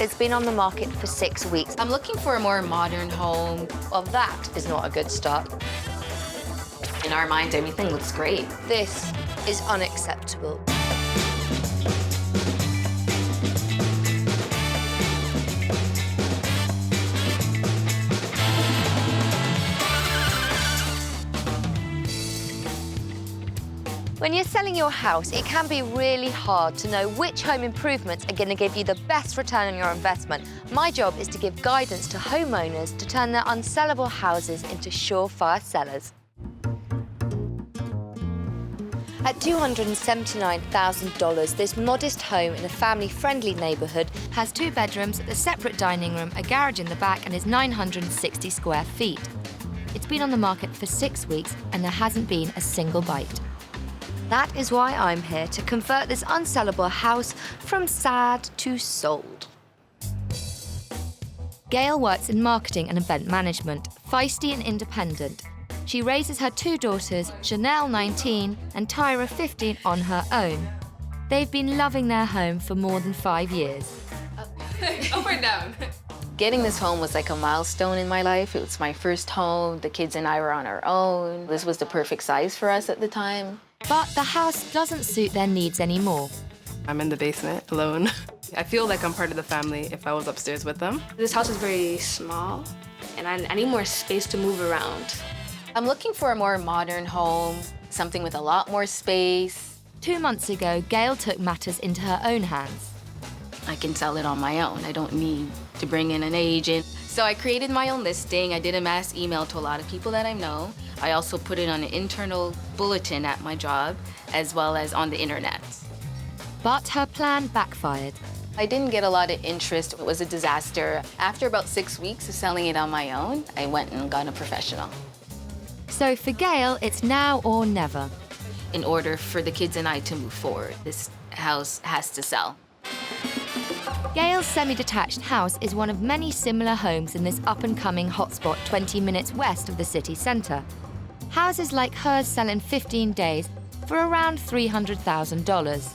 It's been on the market for 6 weeks. I'm looking for a more modern home. Well, that is not a good start. In our minds, everything looks great. This is unacceptable. When you're selling your house, it can be really hard to know which home improvements are going to give you the best return on your investment. My job is to give guidance to homeowners to turn their unsellable houses into surefire sellers. At $279,000, this modest home in a family-friendly neighbourhood has 2 bedrooms, a separate dining room, a garage in the back, and is 960 square feet. It's been on the market for 6 weeks, and there hasn't been a single bite. That is why I'm here to convert this unsellable house from sad to sold. Gail works in marketing and event management, feisty and independent. She raises her 2 daughters, Chanel 19 and Tyra 15, on her own. They've been loving their home for more than 5 years. Up or down? Getting this home was like a milestone in my life. It was my first home. The kids and I were on our own. This was the perfect size for us at the time. But the house doesn't suit their needs anymore. I'm in the basement alone. I feel like I'm part of the family if I was upstairs with them. This house is very small, and I need more space to move around. I'm looking for a more modern home, something with a lot more space. 2 months ago, Gail took matters into her own hands. I can sell it on my own. I don't need to bring in an agent. So I created my own listing. I did a mass email to a lot of people that I know. I also put it on an internal bulletin at my job, as well as on the internet. But her plan backfired. I didn't get a lot of interest. It was a disaster. After about 6 weeks of selling it on my own, I went and got a professional. So for Gail, it's now or never. In order for the kids and I to move forward, this house has to sell. Gail's semi-detached house is one of many similar homes in this up-and-coming hotspot 20 minutes west of the city centre. Houses like hers sell in 15 days for around $300,000.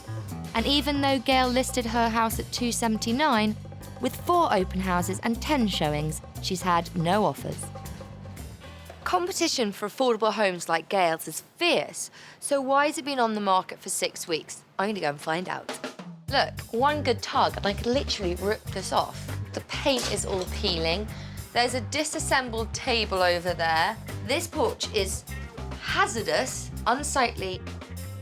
And even though Gail listed her house at $279,000, with 4 open houses and 10 showings, she's had no offers. Competition for affordable homes like Gail's is fierce, so why has it been on the market for 6 weeks? I'm gonna go and find out. Look, one good tug and I could literally rip this off. The paint is all peeling. There's a disassembled table over there. This porch is hazardous, unsightly.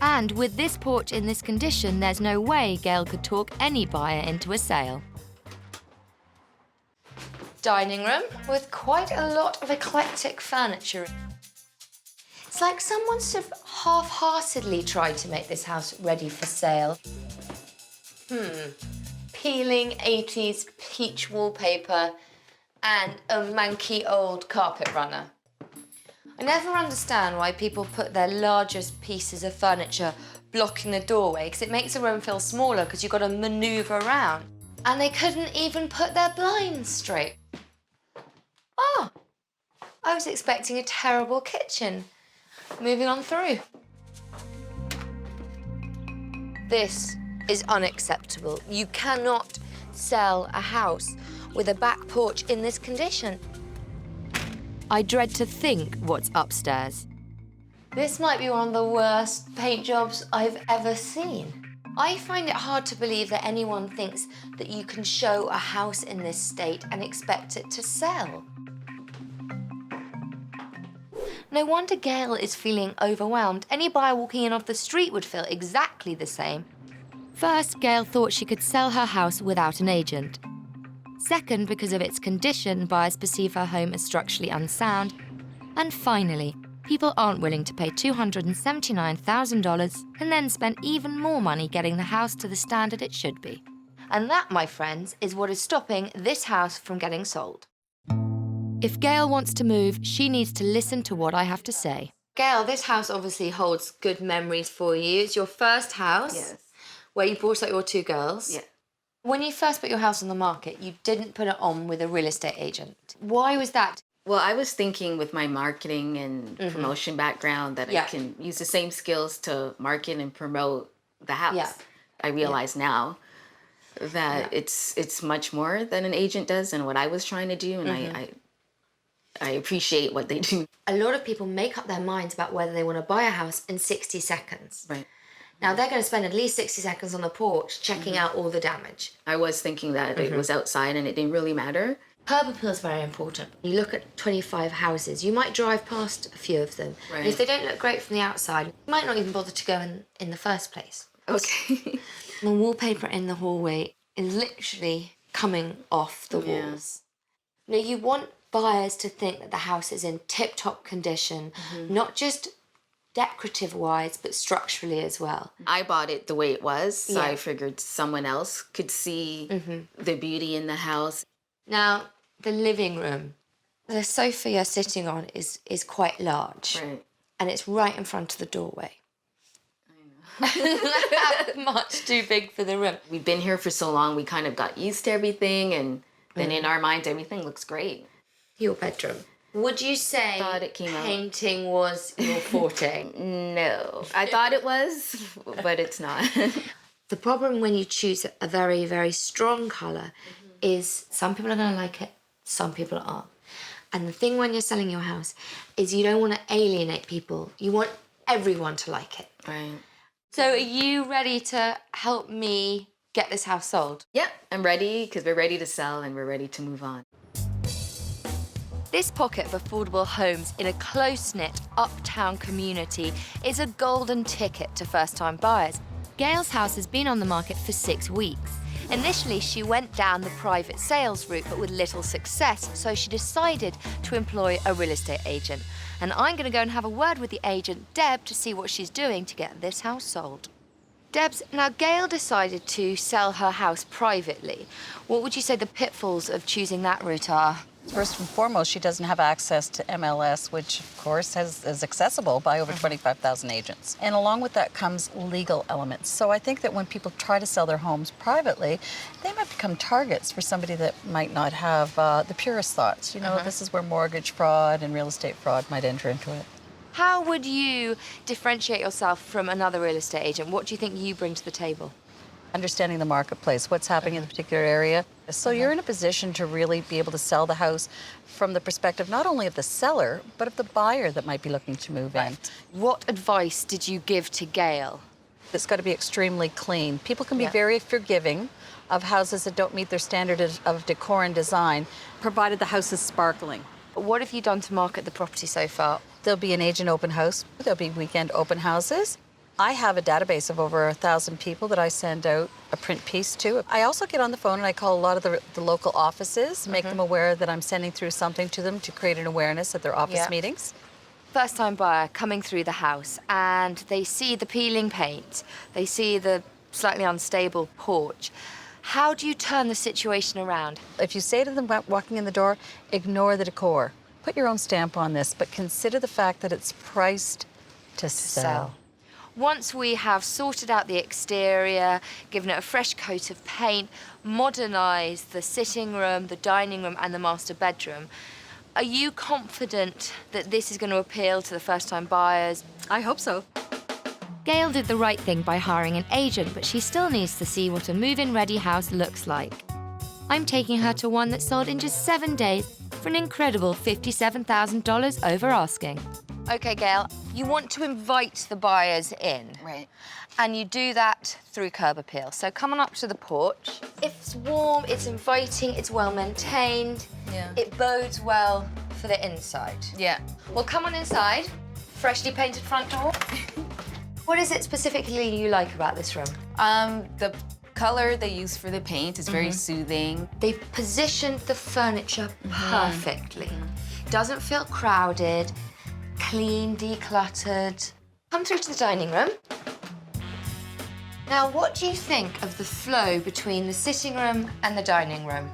And with this porch in this condition, there's no way Gail could talk any buyer into a sale. Dining room with quite a lot of eclectic furniture. It's like someone sort of half-heartedly tried to make this house ready for sale. Peeling 80s peach wallpaper and a manky old carpet runner. I never understand why people put their largest pieces of furniture blocking the doorway, because it makes the room feel smaller because you've got to manoeuvre around. And they couldn't even put their blinds straight. Oh, I was expecting a terrible kitchen. Moving on through. This is unacceptable. You cannot sell a house with a back porch in this condition. I dread to think what's upstairs. This might be one of the worst paint jobs I've ever seen. I find it hard to believe that anyone thinks that you can show a house in this state and expect it to sell. No wonder Gail is feeling overwhelmed. Any buyer walking in off the street would feel exactly the same. First, Gail thought she could sell her house without an agent. Second, because of its condition, buyers perceive her home as structurally unsound. And finally, people aren't willing to pay $279,000 and then spend even more money getting the house to the standard it should be. And that, my friends, is what is stopping this house from getting sold. If Gail wants to move, she needs to listen to what I have to say. Gail, this house obviously holds good memories for you. It's your first house. Yes. Where you brought up your 2 girls. Yeah. When you first put your house on the market, you didn't put it on with a real estate agent. Why was that? Well, I was thinking with my marketing and promotion background that I can use the same skills to market and promote the house. Yeah. I realize now. that it's much more than an agent does and what I was trying to do, and I appreciate what they do. A lot of people make up their minds about whether they want to buy a house in 60 seconds. Right. Now, they're going to spend at least 60 seconds on the porch checking out all the damage. I was thinking that it was outside and it didn't really matter. Curb appeal is very important. You look at 25 houses, you might drive past a few of them. Right. And if they don't look great from the outside, you might not even bother to go in the first place. Okay. The wallpaper in the hallway is literally coming off the walls. Now, you want buyers to think that the house is in tip-top condition, not just decorative-wise, but structurally as well. I bought it the way it was, so I figured someone else could see the beauty in the house. Now, the living room. The sofa you're sitting on is quite large. Right. And it's right in front of the doorway. I know. Much too big for the room. We've been here for so long, we kind of got used to everything, and then in our minds, everything looks great. Your bedroom. Would you say Thought it came out. painting was your forte? No. I thought it was, but it's not. The problem when you choose a very, very strong colour is some people are going to like it, some people aren't. And the thing when you're selling your house is you don't want to alienate people. You want everyone to like it. Right. So are you ready to help me get this house sold? Yeah, I'm ready because we're ready to sell and we're ready to move on. This pocket of affordable homes in a close-knit uptown community is a golden ticket to first-time buyers. Gail's house has been on the market for 6 weeks. Initially, she went down the private sales route, but with little success, so she decided to employ a real estate agent. And I'm going to go and have a word with the agent, Deb, to see what she's doing to get this house sold. Debs, now Gail decided to sell her house privately. What would you say the pitfalls of choosing that route are? First and foremost, she doesn't have access to MLS, which, of course, is accessible by over 25,000 agents. And along with that comes legal elements. So I think that when people try to sell their homes privately, they might become targets for somebody that might not have the purest thoughts. You know, this is where mortgage fraud and real estate fraud might enter into it. How would you differentiate yourself from another real estate agent? What do you think you bring to the table? Understanding the marketplace, what's happening in the particular area. So you're in a position to really be able to sell the house from the perspective not only of the seller, but of the buyer that might be looking to move in. What advice did you give to Gail? It's got to be extremely clean. People can be very forgiving of houses that don't meet their standard of decor and design, provided the house is sparkling. What have you done to market the property so far? There'll be an agent open house. There'll be weekend open houses. I have a database of over 1,000 people that I send out a print piece to. I also get on the phone and I call a lot of the local offices, make them aware that I'm sending through something to them to create an awareness at their office meetings. First-time buyer coming through the house and they see the peeling paint, they see the slightly unstable porch. How do you turn the situation around? If you say to them walking in the door, ignore the decor. Put your own stamp on this, but consider the fact that it's priced to sell. Once we have sorted out the exterior, given it a fresh coat of paint, modernised the sitting room, the dining room and the master bedroom, are you confident that this is going to appeal to the first-time buyers? I hope so. Gail did the right thing by hiring an agent, but she still needs to see what a move-in ready house looks like. I'm taking her to one that sold in just 7 days for an incredible $57,000 over asking. Okay, Gail, you want to invite the buyers in. Right. And you do that through curb appeal. So come on up to the porch. It's warm, it's inviting, it's well maintained. Yeah. It bodes well for the inside. Yeah. Well, come on inside. Freshly painted front door. What is it specifically you like about this room? The color they use for the paint is very soothing. They've positioned the furniture perfectly. Doesn't feel crowded, clean, decluttered. Come through to the dining room. Now, what do you think of the flow between the sitting room and the dining room?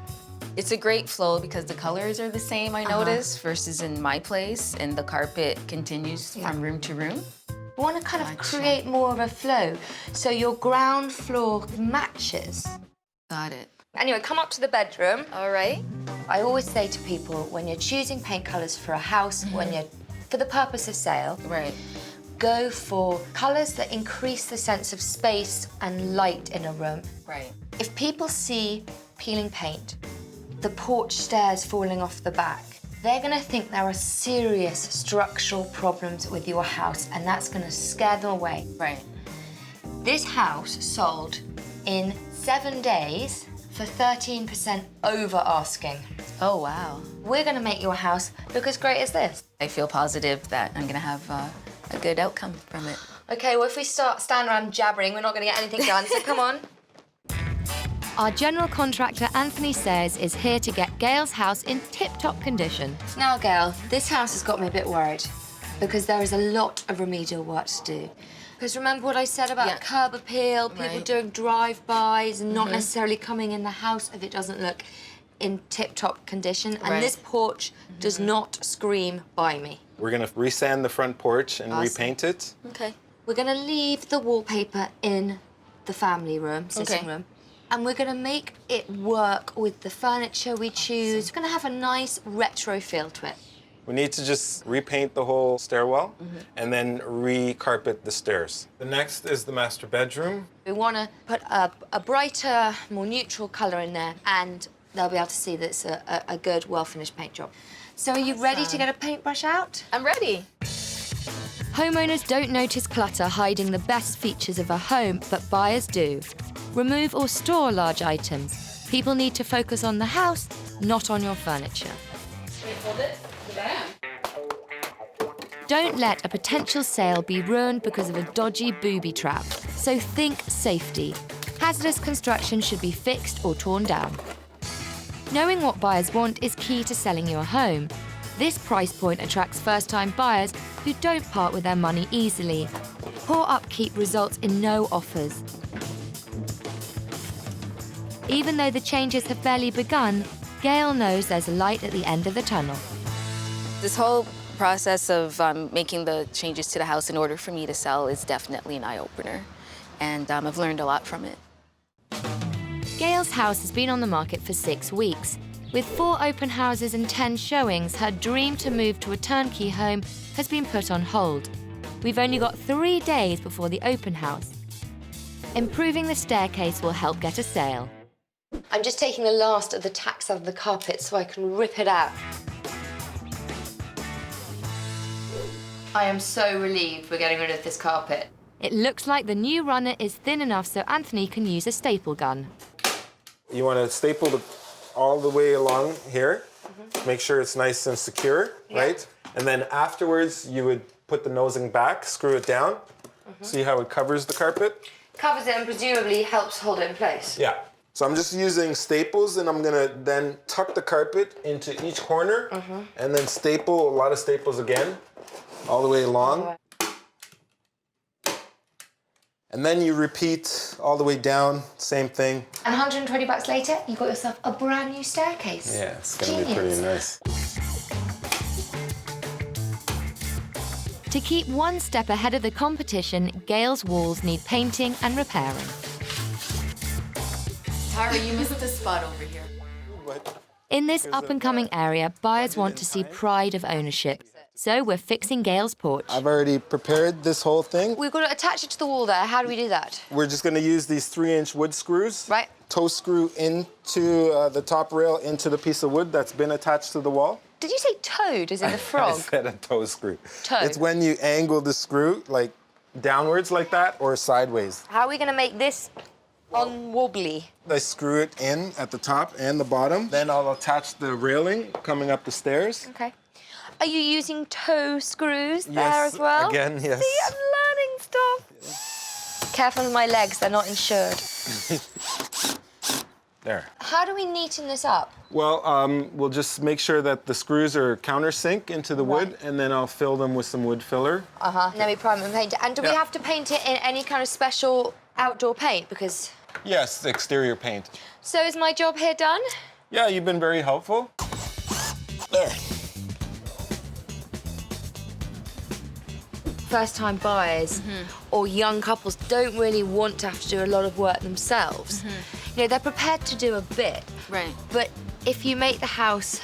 It's a great flow because the colors are the same, I notice, versus in my place, and the carpet continues from room to room. I want to kind of create more of a flow, so your ground floor matches. Got it. Anyway, come up to the bedroom. All right. I always say to people, when you're choosing paint colours for a house, when you're for the purpose of sale, Right. go for colours that increase the sense of space and light in a room. Right. If people see peeling paint, the porch stairs falling off the back, they're gonna think there are serious structural problems with your house, and that's gonna scare them away. Right. This house sold in 7 days for 13% over asking. Oh, wow. We're gonna make your house look as great as this. I feel positive that I'm gonna have a good outcome from it. Okay, well, if we stand around jabbering, we're not gonna get anything done, so come on. Our general contractor, Anthony Sayers, is here to get Gail's house in tip-top condition. Now, Gail, this house has got me a bit worried because there is a lot of remedial work to do. Because remember what I said about curb appeal, people doing drive-bys and not necessarily coming in the house if it doesn't look in tip-top condition. And this porch does not scream by me. We're gonna resand the front porch and repaint it. Okay. We're gonna leave the wallpaper in the family room, sitting room. And we're gonna make it work with the furniture we choose. We're gonna have a nice retro feel to it. We need to just repaint the whole stairwell and then re-carpet the stairs. The next is the master bedroom. We wanna put a brighter, more neutral color in there, and they'll be able to see that it's a good, well-finished paint job. So are you ready to get a paintbrush out? I'm ready. Homeowners don't notice clutter hiding the best features of a home, but buyers do. Remove or store large items. People need to focus on the house, not on your furniture. Don't let a potential sale be ruined because of a dodgy booby trap. So think safety. Hazardous construction should be fixed or torn down. Knowing what buyers want is key to selling your home. This price point attracts first-time buyers who don't part with their money easily. Poor upkeep results in no offers. Even though the changes have barely begun, Gail knows there's a light at the end of the tunnel. This whole process of making the changes to the house in order for me to sell is definitely an eye-opener, and I've learned a lot from it. Gail's house has been on the market for 6 weeks. With 4 open houses and 10 showings, her dream to move to a turnkey home has been put on hold. We've only got 3 days before the open house. Improving the staircase will help get a sale. I'm just taking the last of the tacks out of the carpet so I can rip it out. I am so relieved we're getting rid of this carpet. It looks like the new runner is thin enough so Anthony can use a staple gun. You want to staple it all the way along here. Make sure it's nice and secure, right? And then afterwards, you would put the nosing back, screw it down. See how it covers the carpet? Covers it and presumably helps hold it in place. Yeah. So I'm just using staples, and I'm gonna then tuck the carpet into each corner and then staple, a lot of staples again, all the way along. And then you repeat all the way down, same thing. And 120 bucks later, you got yourself a brand new staircase. Yeah, it's gonna be pretty nice. To keep one step ahead of the competition, Gail's walls need painting and repairing. Tara, you missed the spot over here. In this up-and-coming area, buyers want to see pride of ownership. So we're fixing Gail's porch. I've already prepared this whole thing. We've got to attach it to the wall there. How do we do that? We're just gonna use these 3-inch wood screws. Right. Toe screw into the top rail, into the piece of wood that's been attached to the wall. Did you say toad, as in the frog? I said a toe screw. Toe. It's when you angle the screw, like downwards like that, or sideways. How are we going to make this unwobbly? I screw it in at the top and the bottom. Then I'll attach the railing coming up the stairs. Okay. Are you using toe screws there as well? Again, yes. See, I'm learning stuff. Careful with my legs, they're not insured. There. How do we neaten this up? Well, we'll just make sure that the screws are countersink into the wood, and then I'll fill them with some wood filler. And then we prime and paint it. And do we have to paint it in any kind of special outdoor paint? Because... Yes, exterior paint. So is my job here done? Yeah, you've been very helpful. There. First-time buyers or young couples don't really want to have to do a lot of work themselves. You know, they're prepared to do a bit. Right. But if you make the house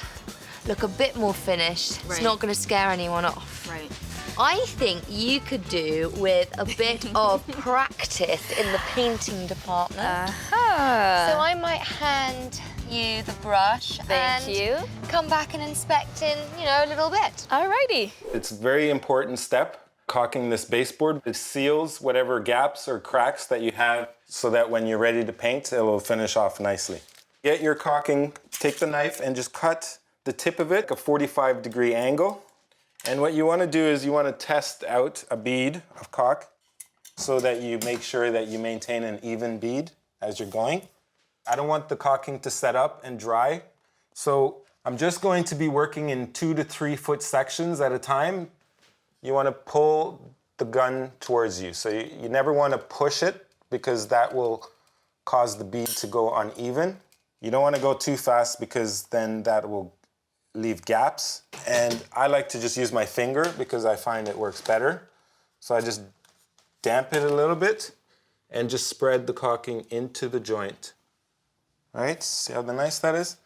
look a bit more finished, it's not going to scare anyone off. Right. I think you could do with a bit of practice in the painting department. So I might hand you the brush Thank you. come back and inspect in, a little bit. Alrighty. It's a very important step, caulking this baseboard. It seals whatever gaps or cracks that you have so that when you're ready to paint, it will finish off nicely. Get your caulking, take the knife and just cut the tip of it, a 45-degree angle. And what you want to do is you want to test out a bead of caulk so that you make sure that you maintain an even bead as you're going. I don't want the caulking to set up and dry. So I'm just going to be working in 2 to 3 foot sections at a time. You want to pull the gun towards you. So you never want to push it because that will cause the bead to go uneven. You don't want to go too fast because then that will leave gaps. And I like to just use my finger because I find it works better. So I just damp it a little bit and just spread the caulking into the joint. All right, see how nice that is?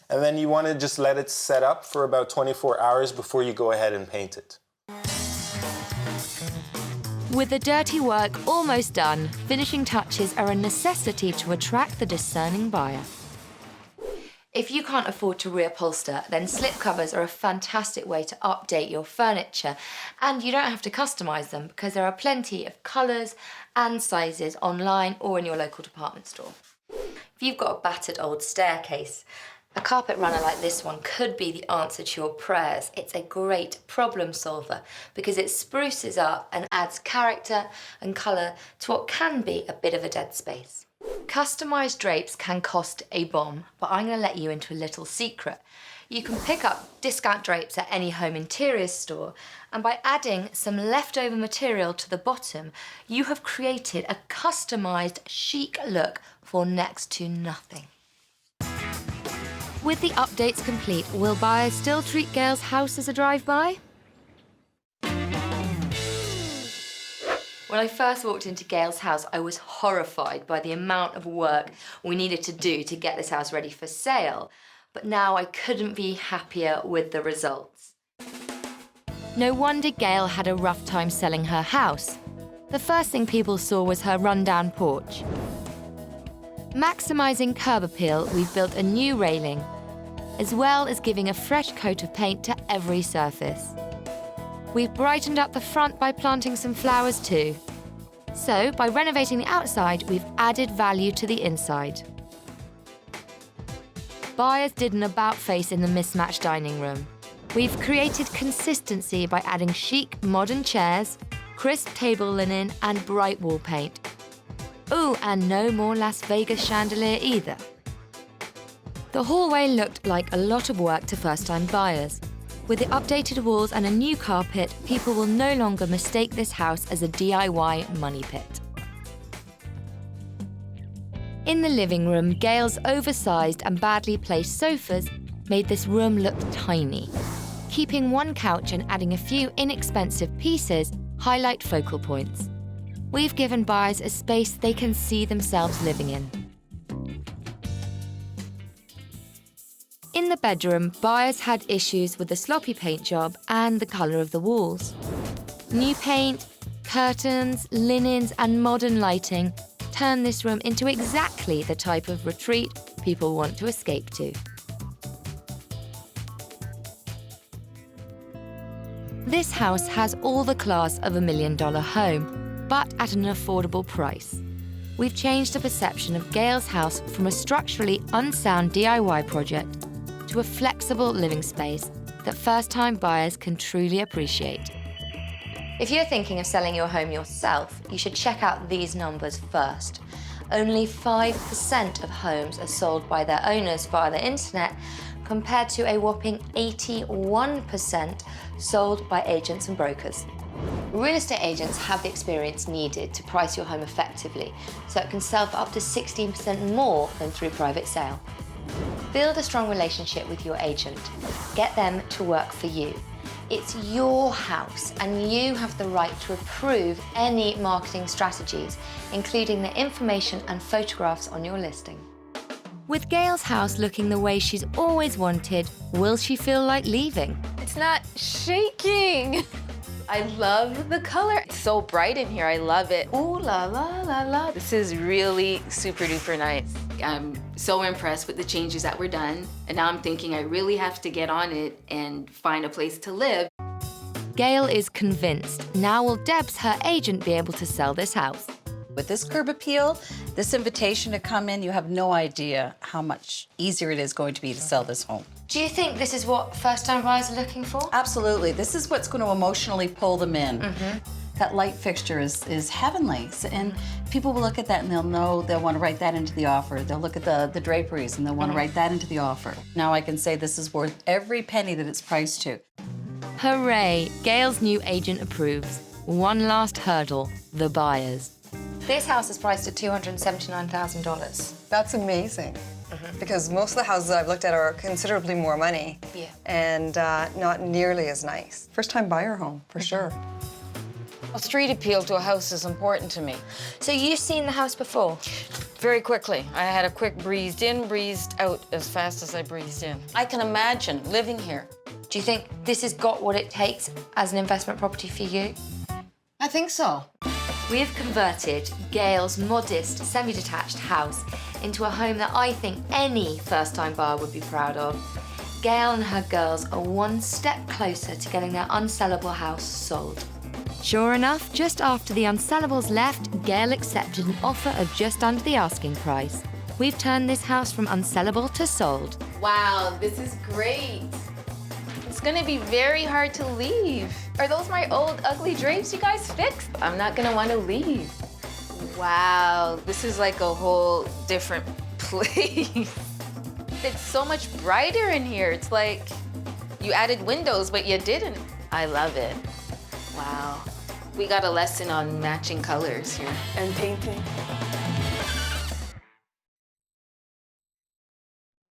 And then you want to just let it set up for about 24 hours before you go ahead and paint it. With the dirty work almost done, finishing touches are a necessity to attract the discerning buyer. If you can't afford to reupholster, then slipcovers are a fantastic way to update your furniture, and you don't have to customise them because there are plenty of colours and sizes online or in your local department store. If you've got a battered old staircase, a carpet runner like this one could be the answer to your prayers. It's a great problem solver because it spruces up and adds character and colour to what can be a bit of a dead space. Customised drapes can cost a bomb, but I'm going to let you into a little secret. You can pick up discount drapes at any home interiors store, and by adding some leftover material to the bottom, you have created a customised chic look for next to nothing. With the updates complete, will buyers still treat Gail's house as a drive-by? When I first walked into Gail's house, I was horrified by the amount of work we needed to do to get this house ready for sale. But now I couldn't be happier with the results. No wonder Gail had a rough time selling her house. The first thing people saw was her rundown porch. Maximising curb appeal, we've built a new railing, as well as giving a fresh coat of paint to every surface. We've brightened up the front by planting some flowers too. So, by renovating the outside, we've added value to the inside. Buyers did an about-face in the mismatched dining room. We've created consistency by adding chic, modern chairs, crisp table linen, and bright wall paint. Ooh, and no more Las Vegas chandelier either. The hallway looked like a lot of work to first-time buyers. With the updated walls and a new carpet, people will no longer mistake this house as a DIY money pit. In the living room, Gail's oversized and badly placed sofas made this room look tiny. Keeping one couch and adding a few inexpensive pieces highlight focal points. We've given buyers a space they can see themselves living in. In the bedroom, buyers had issues with the sloppy paint job and the colour of the walls. New paint, curtains, linens, and modern lighting turn this room into exactly the type of retreat people want to escape to. This house has all the class of $1 million home, but at an affordable price. We've changed the perception of Gail's house from a structurally unsound DIY project to a flexible living space that first-time buyers can truly appreciate. If you're thinking of selling your home yourself, you should check out these numbers first. Only 5% of homes are sold by their owners via the internet, compared to a whopping 81% sold by agents and brokers. Real estate agents have the experience needed to price your home effectively, so it can sell for up to 16% more than through private sale. Build a strong relationship with your agent. Get them to work for you. It's your house, and you have the right to approve any marketing strategies, including the information and photographs on your listing. With Gail's house looking the way she's always wanted, will she feel like leaving? It's not shaking. I love the color. It's so bright in here. I love it. Ooh la la la la. This is really super duper nice. I'm so impressed with the changes that were done. And now I'm thinking I really have to get on it and find a place to live. Gail is convinced. Now will Debs, her agent, be able to sell this house? With this curb appeal, this invitation to come in, you have no idea how much easier it is going to be to sell this home. Do you think this is what first-time buyers are looking for? Absolutely. This is what's going to emotionally pull them in. That light fixture is heavenly. And people will look at that and they'll know they'll want to write that into the offer. They'll look at the draperies and they'll want to write that into the offer. Now I can say this is worth every penny that it's priced to. Hooray! Gail's new agent approves. One last hurdle, the buyers. This house is priced at $279,000. That's amazing. Because most of the houses I've looked at are considerably more money. Yeah. And not nearly as nice. First-time buyer home, for sure. A street appeal to a house is important to me. So you've seen the house before? Very quickly. I had a quick breezed in, breezed out as fast as I breezed in. I can imagine living here. Do you think this has got what it takes as an investment property for you? I think so. We have converted Gail's modest, semi-detached house into a home that I think any first-time buyer would be proud of. Gail and her girls are one step closer to getting their unsellable house sold. Sure enough, just after the Unsellables left, Gail accepted an offer of just under the asking price. We've turned this house from unsellable to sold. Wow, this is great. It's gonna be very hard to leave. Are those my old ugly drapes you guys fixed? I'm not gonna wanna leave. Wow, this is like a whole different place. It's so much brighter in here. It's like you added windows, but you didn't. I love it. Wow. We got a lesson on matching colors here. And painting.